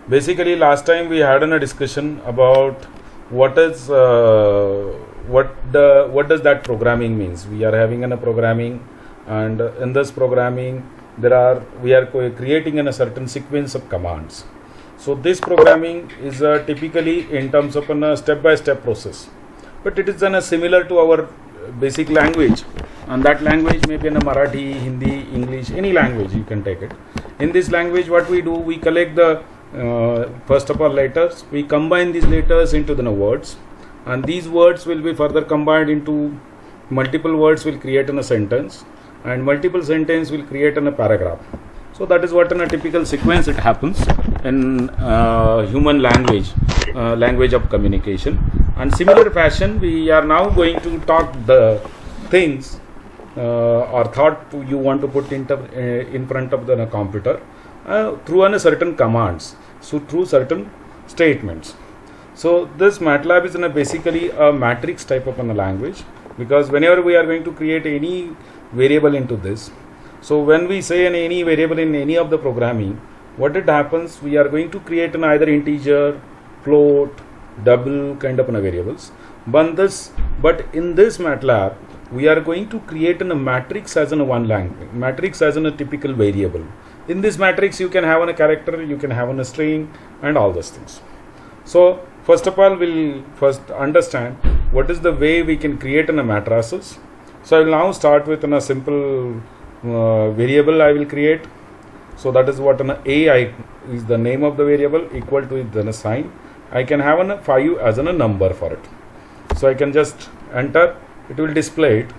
Basically, last time we had a discussion about what is what does that programming means. We are having a programming, and in this programming we are creating a certain sequence of commands. So this programming is typically in terms of a step-by-step process, but it is similar to our basic language, and that language may be in a Marathi, Hindi, English, any language you can take it. In this language, what we do, we collect the first of all letters, we combine these letters into the words, and these words will be further combined into multiple words will create in a sentence, and multiple sentence will create in a paragraph. So that is what in a typical sequence it happens in human language, language of communication. And similar fashion, we are now going to talk the things or thought you want to put in front of the computer through a certain commands, so through certain statements. So this MATLAB is basically a matrix type of a language, because whenever we are going to create any variable into this, so when we say any variable in any of the programming, what it happens, we are going to create an either integer, float, double kind of variables. But in this MATLAB, we are going to create a matrix as in one language, matrix as in a typical variable. In this matrix, you can have a character, you can have a string, and all those things. So first of all, we'll first understand what is the way we can create a matrices. So I will now start with a simple variable I will create. So that is what a is the name of the variable, equal to then a sign. I can have a 5 as a number for it. So I can just enter, it will display it.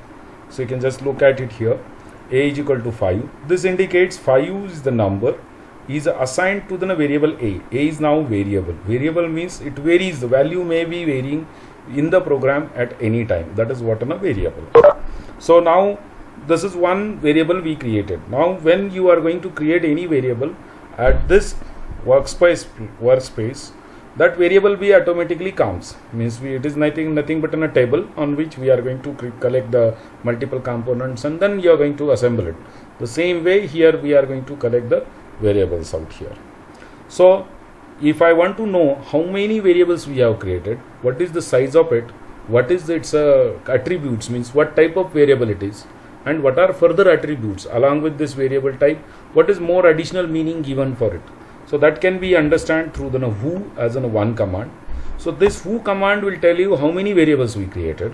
So you can just look at it here. A is equal to 5. This indicates 5 is the number, is assigned to the variable A. A is now variable. Variable means it varies, the value may be varying in the program at any time. That is what a variable. So now this is one variable we created. Now when you are going to create any variable at this workspace, that variable be automatically counts. Means it is nothing but in a table on which we are going to collect the multiple components, and then you are going to assemble it. The same way here we are going to collect the variables out here. So if I want to know how many variables we have created, what is the size of it, what is its attributes, means what type of variable it is, and what are further attributes along with this variable type, what is more additional meaning given for it. So that can be understand through the who as in one command. So this who command will tell you how many variables we created,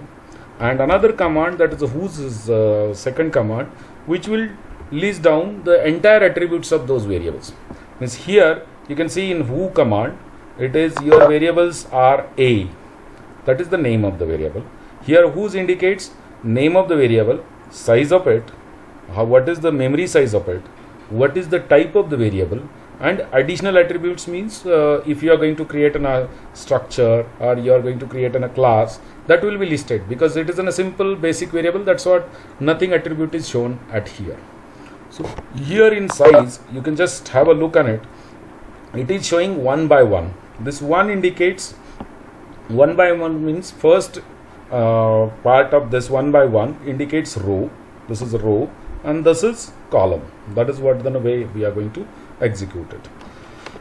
and another command, that is the whose is second command, which will list down the entire attributes of those variables. Means here you can see in who command, it is your variables are A, that is the name of the variable. Here whose indicates name of the variable, size of it, what is the memory size of it, what is the type of the variable, and additional attributes means if you are going to create a structure or you are going to create a class, that will be listed, because it is in a simple basic variable. That's what nothing attribute is shown at here. So here in size, you can just have a look on it. It is showing 1 by 1. This 1 indicates 1 by 1 means first part of this 1 by 1 indicates row. This is a row, and this is column. That is what the way we are going to execute it.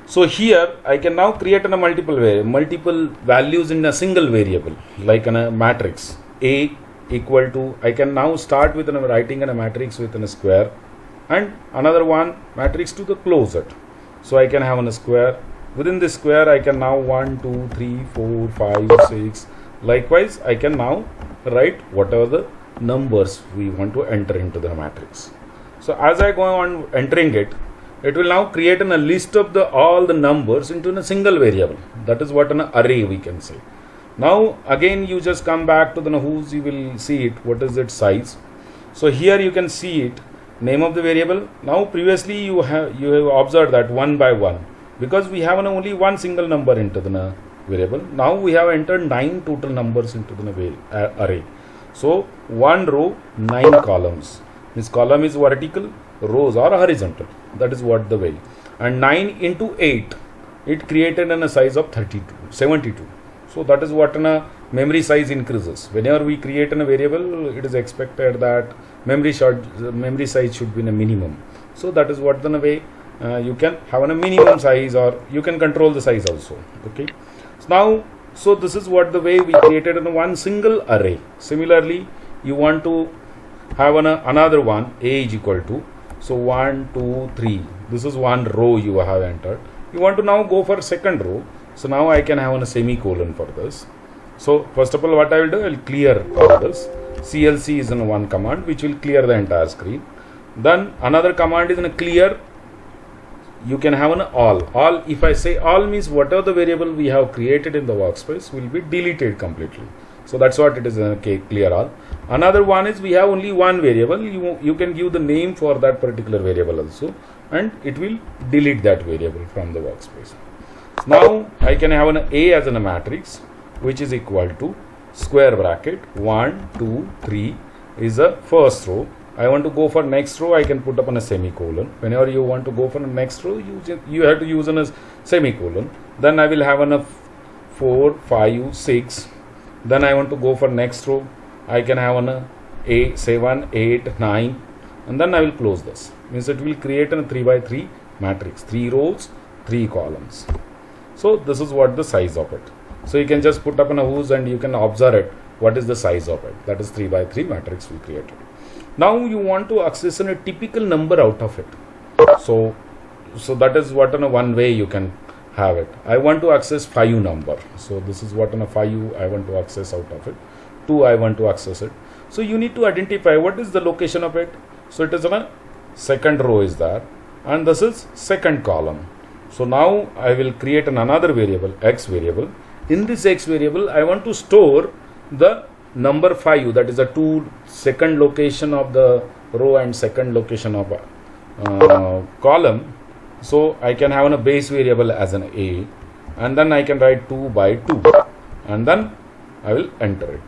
So here I can now create a multiple values in a single variable, like in a matrix A equal to, I can now start with writing a matrix within a square, and another one matrix to the close it. So I can have a square. Within this square I can now 1, 2, 3, 4, 5, 6. Likewise I can now write whatever the numbers we want to enter into the matrix. So as I go on entering it, it will now create a list of all the numbers into a single variable. That is what an array we can say. Now again you just come back to the whose, you will see it, what is its size. So here you can see it, name of the variable. Now previously you have observed that 1 by 1, because we have only one single number into the variable. Now we have entered 9 total numbers into the array. So one row, 9 columns. This column is vertical, rows are horizontal. That is what the way. And 9 into 8, it created in a size of 72. So that is what memory size increases. Whenever we create a variable, it is expected that memory size should be in a minimum. So that is what the way you can have a minimum size, or you can control the size also. Okay, so now, so this is what the way we created in one single array. Similarly, you want to have another one, a is equal to, so 1 2 3, this is one row you have entered. You want to now go for second row, so now I can have a semicolon for this. So first of all, what I will do, I will clear all this. CLC is in one command which will clear the entire screen. Then another command is in a clear. You can have an all. If I say all, means whatever the variable we have created in the workspace will be deleted completely. So that's what it is in a clear all. Another one is we have only one variable. You can give the name for that particular variable also, and it will delete that variable from the workspace. Now I can have an A as in a matrix, which is equal to square bracket 1 2 3 is the first row. I want to go for next row, I can put up on a semicolon. Whenever you want to go for the next row, you have to use a semicolon. Then I will have a 4 5 6. Then I want to go for next row, I can have a 7 8 9, and then I will close this. Means it will create a 3 by 3 matrix, 3 rows 3 columns. So this is what the size of it. So you can just put up a whos and you can observe it, what is the size of it. That is 3 by 3 matrix we created. Now you want to access a typical number out of it. So that is what one way you can have it. I want to access 5 number. So this is what 5 I want to access out of it. 2 I want to access it. So you need to identify what is the location of it. So it is on a second row is there, and this is second column. So now I will create another variable, x variable. In this x variable, I want to store the number 5, that is the second location of the row and second location of column. So I can have a base variable as an a, and then I can write 2 by 2, and then I will enter it.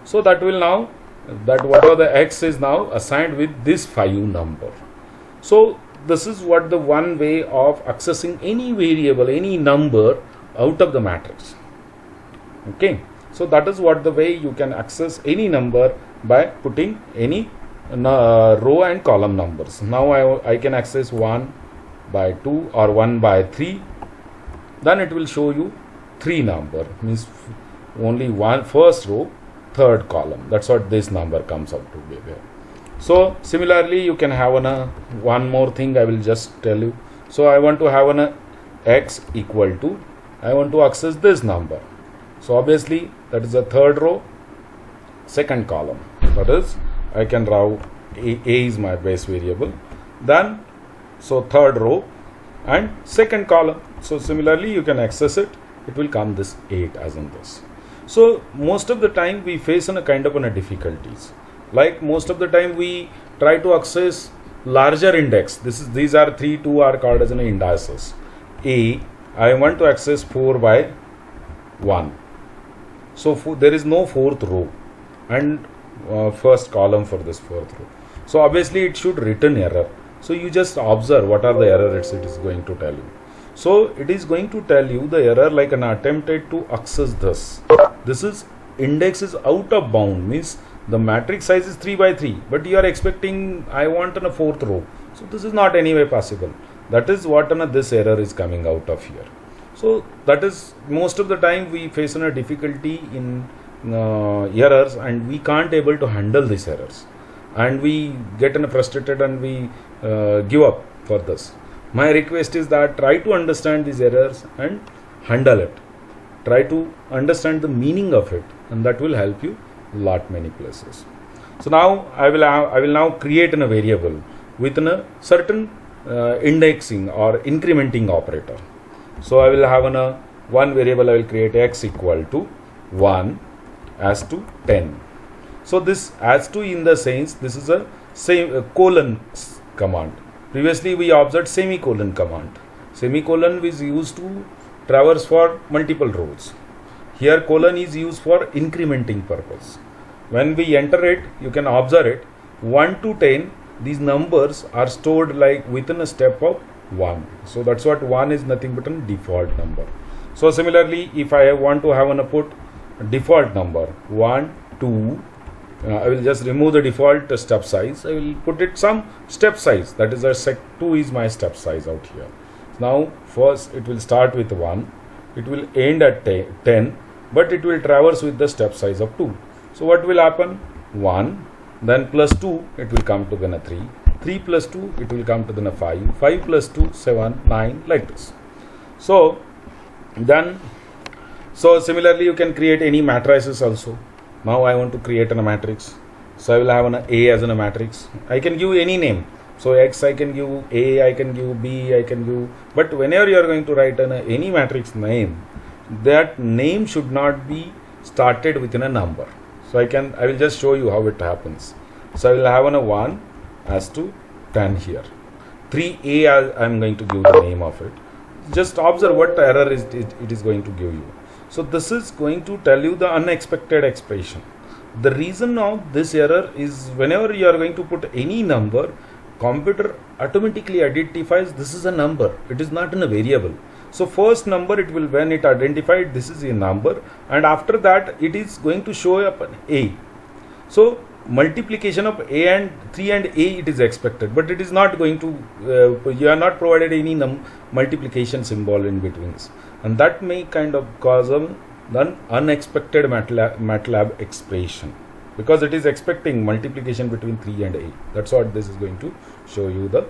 So that will now, that whatever the x is now assigned with this 5 number. So this is what the one way of accessing any variable, any number out of the matrix. Okay, so that is what the way you can access any number by putting any row and column numbers. Now I can access 1 by 2 or 1 by 3. Then it will show you 3 number, means only one first row, third column. That's what this number comes out to be there. So similarly, you can have one more thing I will just tell you. So I want to have an x equal to, I want to access this number. So obviously that is the third row, second column. That is, I can draw a is my base variable. Then so third row and second column. So similarly you can access it. It will come this 8 as in this. So most of the time we face a kind of difficulties. Like most of the time we try to access larger index. These are 3 2 are called as an indices. I want to access 4 by 1. So there is no fourth row and first column for this fourth row. So obviously it should return error. So you just observe what are the errors it is going to tell you. So it is going to tell you the error like an attempted to access this. This is index is out of bound, means the matrix size is 3 by 3, but you are expecting I want a fourth row. So this is not anyway possible. That is what this error is coming out of here. So that is most of the time we face a difficulty in errors, and we can't able to handle these errors, and we get frustrated and we give up for this. My request is that try to understand these errors and handle it. Try to understand the meaning of it, and that will help you lot many places. So now I will now create a variable with a certain indexing or incrementing operator. So I will have one variable. I will create x equal to 1 as to 10. So this as to, in the sense, this is a colon command. Previously we observed semicolon command. Semicolon is used to traverse for multiple rows. Here colon is used for incrementing purpose. When we enter it, you can observe it 1 to 10. These numbers are stored like within a step of 1. So that's what 1 is nothing but a default number. So similarly, if I want to have an put default number 1 2 I will just remove the default step size. I will put it some step size, that is a sec2 is my step size out here. Now first it will start with 1, it will end at 10, but it will traverse with the step size of 2. So what will happen? 1, then plus 2, it will come to then a 3, 3 plus 2, it will come to then a 5, 5 plus 2, 7, 9, like this. So then, so similarly you can create any matrices also. Now I want to create a matrix, so I will have an A as a matrix. I can give any name. So X I can give, A I can give, B I can give, but whenever you are going to write any matrix name, that name should not be started within a number. So I will just show you how it happens. So I will have a 1 as to 10 here. 3A I am going to give the name of it. Just observe what error it is going to give you. So this is going to tell you the unexpected expression. The reason of this error is whenever you are going to put any number, computer automatically identifies this is a number. It is not in a variable. So first number it will, when it identified this is a number, and after that it is going to show up an A. So multiplication of A and 3 and A it is expected, but it is not going to, you are not provided any multiplication symbol in between, and that may kind of cause an unexpected MATLAB expression, because it is expecting multiplication between 3 and A. That's what this is going to show you, the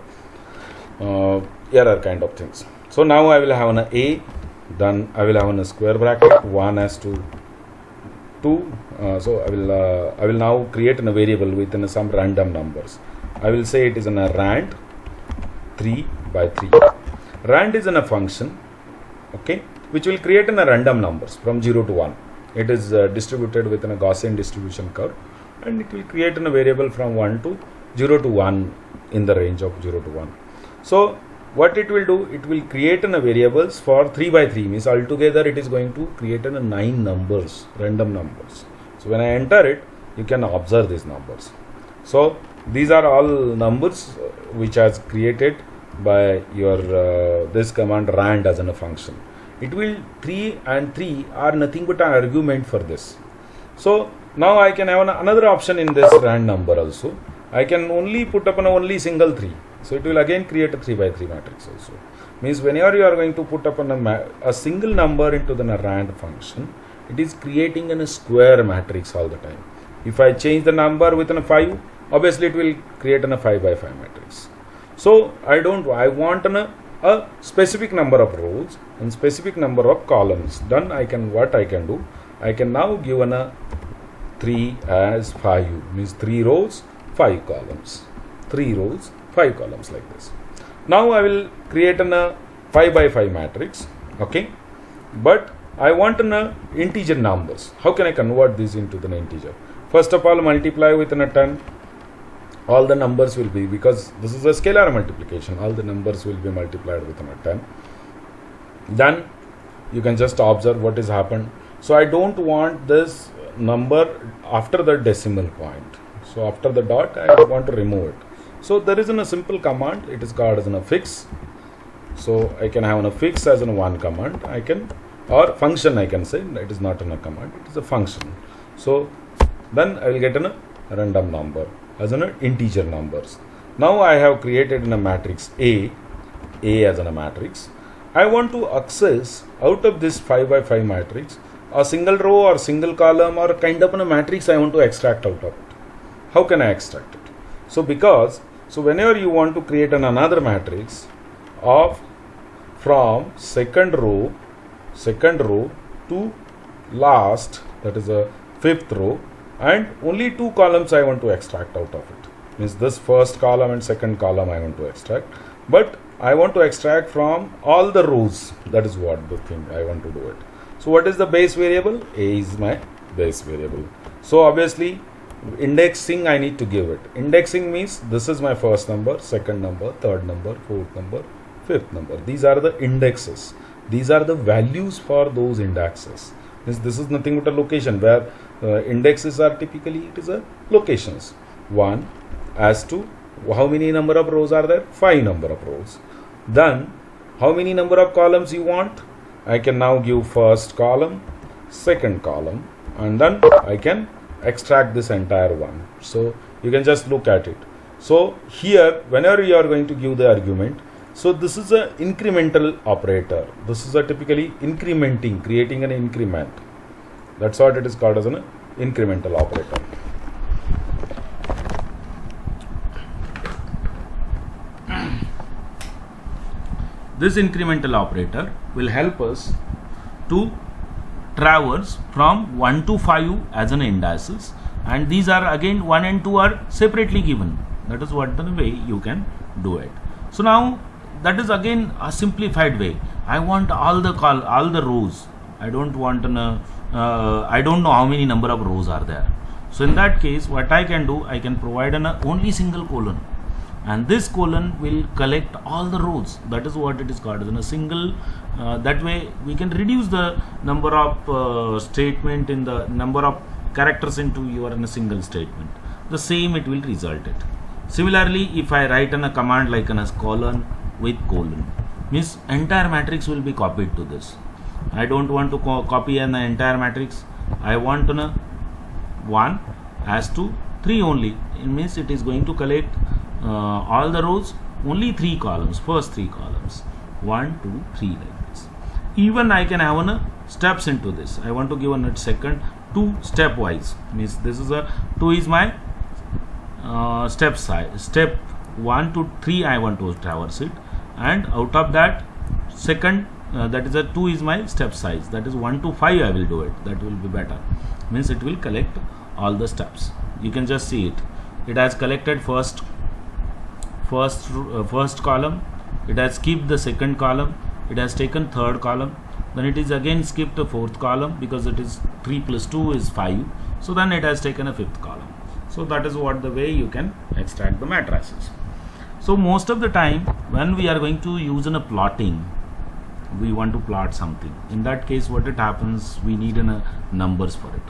error kind of things. So now I will have an A, then I will have a square bracket 1 as to 2. So I will now create a variable within some random numbers. I will say it is in a rand 3 by 3. Rand is in a function, okay, which will create in a random numbers from 0 to 1. It is distributed within a Gaussian distribution curve, and it will create in a variable from 1 to 0 to 1 in the range of 0 to 1. So what it will do, it will create in a variables for 3 by 3, means altogether it is going to create in a 9 numbers, random numbers. So when I enter it, you can observe these numbers. So these are all numbers which has created by your this command rand as a function. It will 3 and 3 are nothing but an argument for this. So now I can have another option in this rand number also. I can only put up only single 3. So it will again create a 3 by 3 matrix also. Means whenever you are going to put up a single number into the rand function, it is creating a square matrix all the time. If I change the number within a 5, obviously it will create a 5 by 5 matrix. So I want a specific number of rows and specific number of columns. Then what I can do, I can now give a 3 as 5, means 3 rows 5 columns, 3 rows 5 columns, like this. Now I will create a 5 by 5 matrix, okay, but I want integer numbers. How can I convert this into the integer? First of all, multiply with a 10. All the numbers will be, because this is a scalar multiplication, all the numbers will be multiplied with a 10. Then you can just observe what has happened. So I don't want this number after the decimal point. So after the dot, I want to remove it. So there is a simple command, it is called as a fix. So I can have a fix as in one command, or function I can say, it is not in a command, it is a function. So then I will get a random number as an integer numbers. Now I have created in a matrix A as in a matrix. I want to access out of this 5 by 5 matrix a single row or single column or kind of a matrix I want to extract out of it. How can I extract it? So whenever you want to create another matrix from second row to last, that is a 5th row, and only 2 columns I want to extract out of it. Means this first column and second column I want to extract, but I want to extract from all the rows. That is what the thing I want to do it. So what is the base variable? A is my base variable. So obviously indexing I need to give it. Indexing means this is my first number, second number, third number, fourth number, fifth number. These are the indexes. These are the values for those indexes. This is nothing but a location where indexes are typically, it is a locations. 1 as to how many number of rows are there? 5 number of rows. Then how many number of columns you want? I can now give first column, second column, and then I can extract this entire one. So you can just look at it. So here, whenever you are going to give the argument, so this is an incremental operator. This is a typically incrementing, creating an increment. That's what it is called as an incremental operator. This incremental operator will help us to traverse from 1 to 5 as an indices, and these are again 1 and 2 are separately given. That is what the way you can do it. So now that is again a simplified way. I want all the rows. I don't want I don't know how many number of rows are there. So in that case, what I can do, I can provide an only single colon, and this colon will collect all the rows. That is what it is called as in a single. That way we can reduce the number of statement in the number of characters into your in a single statement. The same it will result it. Similarly, if I write in a command like in a colon with colon, means entire matrix will be copied to this. I don't want to copy an entire matrix. I want to 1 as to 3 only. It means it is going to collect all the rows, only 3 columns, first 3 columns, 1, 2, 3 like this. Even I can have steps into this. I want to give a second 2 stepwise. Means this is a 2 is my step size. Step 1 to 3 I want to traverse it, and out of that second that is a 2 is my step size. That is 1 to 5 I will do it. That will be better. Means it will collect all the steps. You can just see it. It has collected first column. It has skipped the second column. It has taken third column. Then it is again skipped the fourth column because it is 3 plus 2 is 5. So then it has taken a fifth column. So that is what the way you can extract the matrices. So most of the time when we are going to use in a plotting, we want to plot something. In that case, what it happens, we need numbers for it.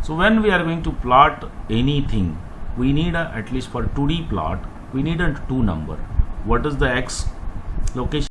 So when we are going to plot anything, we need at least for 2D plot, we need a 2 number. What is the x location?